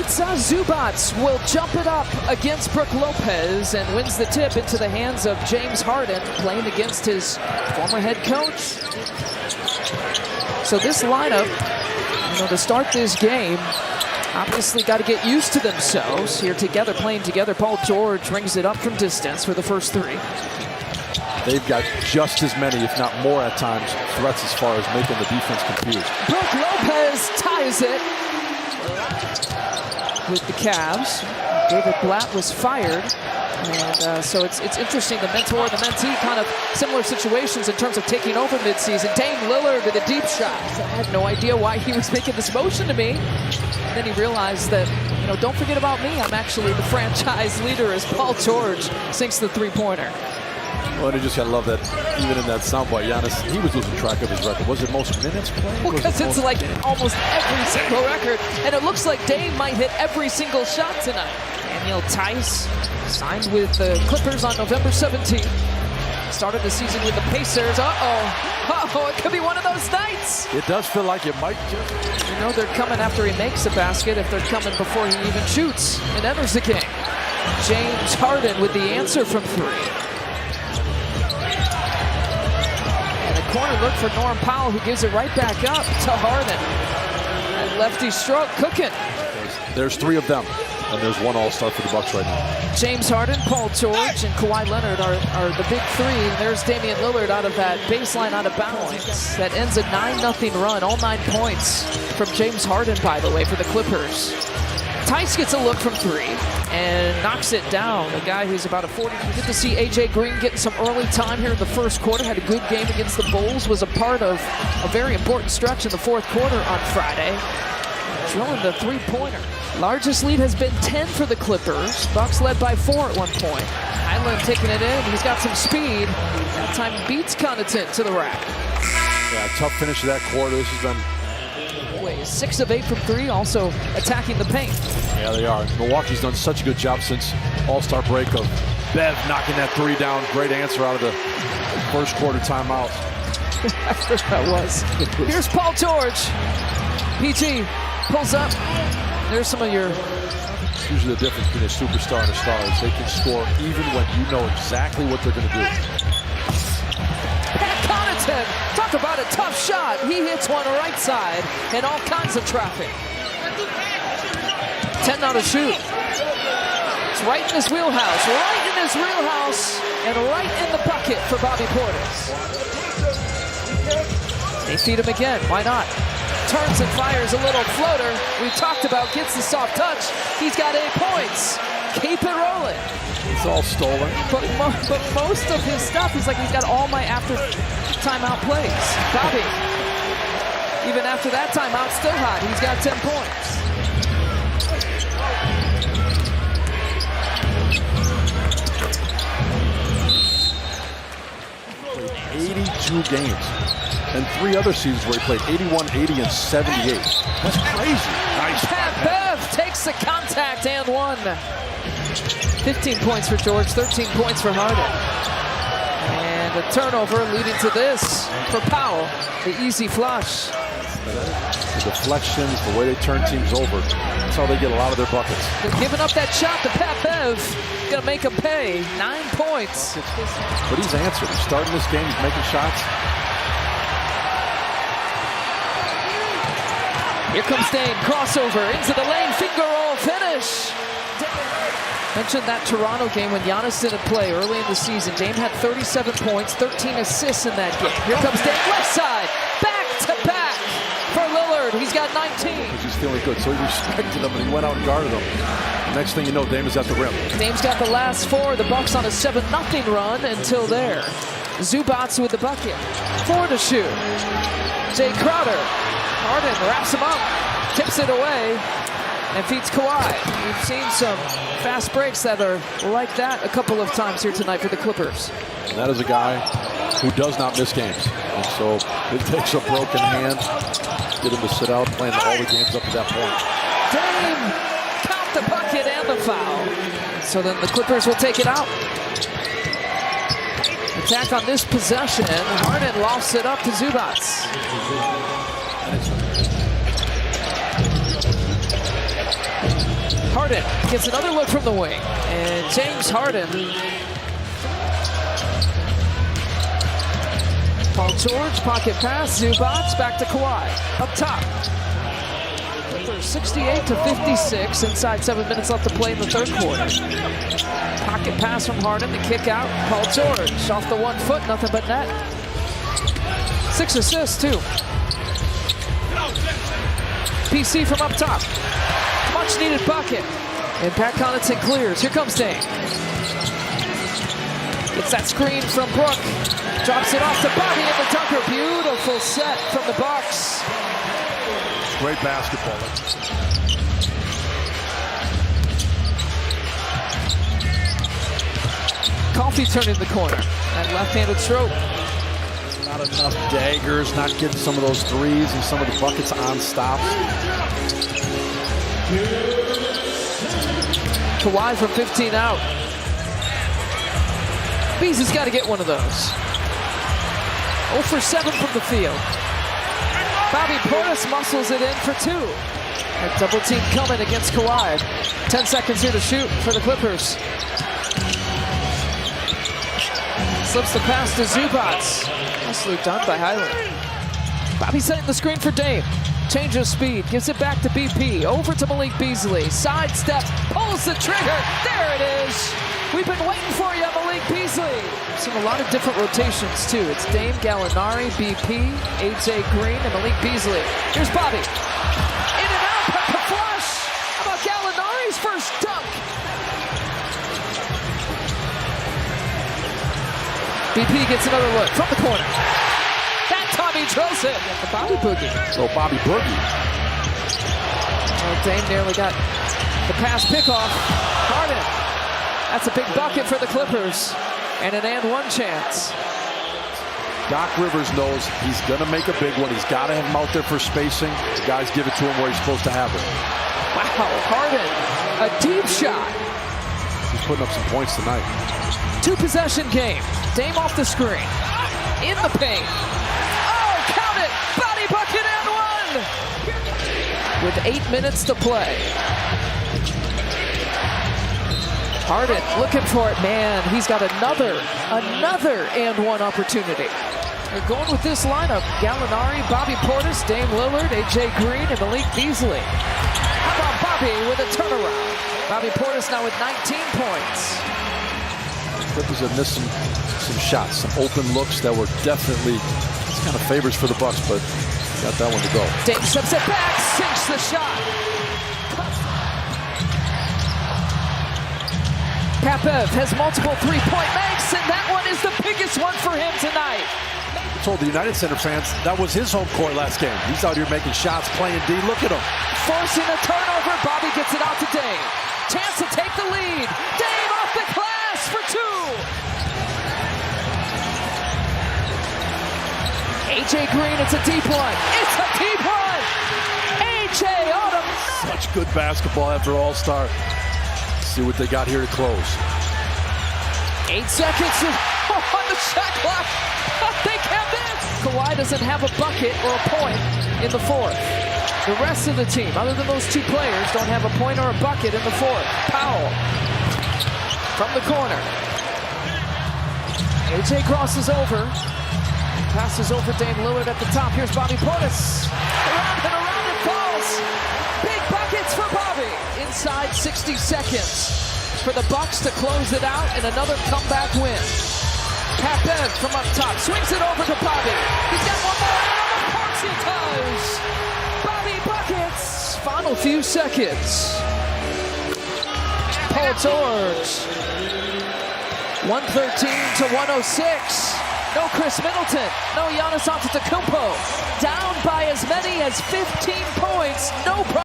Ivica Zubac will jump it up against Brook Lopez and wins the tip into the hands of James Harden, playing against his former head coach. So this lineup, to start this game, obviously got to get used to themselves here together, playing together. Paul George rings it up from distance for the first three. They've got just as many, if not more at times, threats as far as making the defense confused. Brook Lopez ties it with the Cavs. David Blatt was fired. And so it's interesting, the mentor and the mentee, kind of similar situations in terms of taking over midseason. Dame Lillard with a deep shot. I had no idea why he was making this motion to me. And then he realized that, don't forget about me. I'm actually the franchise leader as Paul George sinks the three-pointer. Well, and you just got to love that even in that soundbite, Giannis, he was losing track of his record. Was it most minutes played? Well, because it's like almost every single record. And it looks like Dame might hit every single shot tonight. Daniel Tice signed with the Clippers on November 17th. Started the season with the Pacers. It could be one of those nights. It does feel like it might just. They're coming after he makes a basket, if they're coming before he even shoots and enters the game. James Harden with the answer from three. Corner look for Norm Powell, who gives it right back up to Harden. And lefty stroke cooking. There's three of them, and there's one all-star for the Bucks right now. James Harden, Paul George, and Kawhi Leonard are the big three. And there's Damian Lillard out of that baseline, out of bounds. That ends a 9-0 run, all 9 points from James Harden, by the way, for the Clippers. Tice gets a look from three and knocks it down. A guy who's about a 40. Good to see A.J. Green getting some early time here in the first quarter. Had a good game against the Bulls. Was a part of a very important stretch in the fourth quarter on Friday. Drilling the three-pointer. Largest lead has been 10 for the Clippers. Bucks led by 4 at one point. Highland taking it in. He's got some speed. That time beats Connaughton to the rack. Yeah, tough finish of that quarter. This has been 6 of 8 from three, also attacking the paint. Yeah, they are. Milwaukee's done such a good job since all-star break of Bev knocking that three down. Great answer out of the first quarter timeout. That was. Here's Paul George. PG pulls up. There's some of your... It's usually the difference between a superstar and a star is they can score even when you know exactly what they're going to do. Talk about a tough shot. He hits one right side and all kinds of traffic. 10 now to shoot. It's right in his wheelhouse, and right in the bucket for Bobby Portis. They feed him again. Why not? Turns and fires a little floater. We talked about gets the soft touch. He's got 8 points. Keep it rolling. It's all stolen. But most of his stuff, he's got all my after timeout plays. Bobby, even after that timeout, still hot. He's got 10 points. 82 games. And 3 other seasons where he played 81, 80, and 78. That's crazy. Nice. Pat Bev takes the contact and one. 15 points for George, 13 points for Harden. And a turnover leading to this for Powell. The easy flush. The deflections, the way they turn teams over. That's how they get a lot of their buckets. They're giving up that shot to Pat Bev. Gonna make him pay. 9 points. But he's answered. He's starting this game. He's making shots. Here comes Dame, crossover into the lane, finger roll, finish. Mentioned that Toronto game when Giannis didn't play early in the season. Dame had 37 points, 13 assists in that game. Here comes Dame, left side, back to back for Lillard. He's got 19. He's feeling good, so he respected him and he went out and guarded him. Next thing you know, Dame is at the rim. Dame's got the last 4. The Bucks on a 7-0 run until there. Zubac with the bucket. 4 to shoot. Jay Crowder. Harden wraps him up, tips it away, and feeds Kawhi. We've seen some fast breaks that are like that a couple of times here tonight for the Clippers. And that is a guy who does not miss games. And so it takes a broken hand, get him to sit out, playing all the games up to that point. Dame, count the bucket and the foul. So then the Clippers will take it out. Attack on this possession. Harden lofts it up to Zubac. Harden gets another look from the wing. And James Harden. Paul George, pocket pass, Zubac, back to Kawhi. Up top. 68-56, inside 7 minutes left to play in the third quarter. Pocket pass from Harden, the kick out. Paul George off the 1 foot, nothing but net. 6 assists, too. PC from up top. Much needed bucket. And Pat Connaughton clears. Here comes Dame. Gets that screen from Brook. Drops it off to Bobby in the dunker. Beautiful set from the Bucks. Great basketball. Coffee turning the corner. That left-handed stroke. Not enough daggers, not getting some of those threes and some of the buckets on stops. Kawhi from 15 out. Beasley's got to get one of those. 0 for 7 from the field. Bobby Portis muscles it in for 2. A double team coming against Kawhi. 10 seconds here to shoot for the Clippers. Slips the pass to Zubac. Nicely done by Highland. Bobby setting the screen for Dame. Change of speed, gives it back to BP. Over to Malik Beasley. Sidesteps, pulls the trigger. There it is. We've been waiting for you, Malik Beasley. Seen a lot of different rotations, too. It's Dame, Gallinari, BP, AJ Green, and Malik Beasley. Here's Bobby. In and out, but the flush. How about Gallinari's first dunk? BP gets another look from the corner. That time he drills it. The Bobby Boogie. So Bobby Boogie. Oh, Dame nearly got the pass pickoff. Harden. That's a big bucket for the Clippers. And an and one chance. Doc Rivers knows he's going to make a big one. He's got to have him out there for spacing. The guys give it to him where he's supposed to have it. Wow, Harden, a deep shot. He's putting up some points tonight. 2-possession game. Dame off the screen. In the paint. Oh, count it! Body bucket and one! With 8 minutes to play. Harden looking for it. Man, he's got another and one opportunity. They're going with this lineup. Gallinari, Bobby Portis, Dame Lillard, AJ Green, and Malik Beasley. How about Bobby with a turnaround? Bobby Portis now with 19 points. Clippers have missed some shots, some open looks that were definitely kind of favors for the Bucks, but got that one to go. Dame steps it back, sinks the shot. Papev has multiple three-point makes, and that one is the biggest one for him tonight. I told the United Center fans that was his home court last game. He's out here making shots, playing D. Look at him. Forcing a turnover, Bobby gets it out to Dame. Chance to take the lead. Dame off the glass for 2. AJ Green, it's a deep one. It's a deep one. AJ automatic. Such good basketball after All-Star. See what they got here to close. 8 seconds on the shot clock. They can't miss. Kawhi doesn't have a bucket or a point in the fourth. The rest of the team, other than those 2 players, don't have a point or a bucket in the fourth. Powell from the corner. AJ crosses over. Passes over Dame Lillard at the top. Here's Bobby Portis. Around and falls. Big buckets for Bobby. Inside 60 seconds for the Bucks to close it out and another comeback win. Papev from up top swings it over to Bobby. He's got one more. Of course he does. Bobby buckets. Final few seconds. Paul George. 113 to 106. No Chris Middleton. No Giannis Antetokounmpo. Down by as many as 15 points. No problem.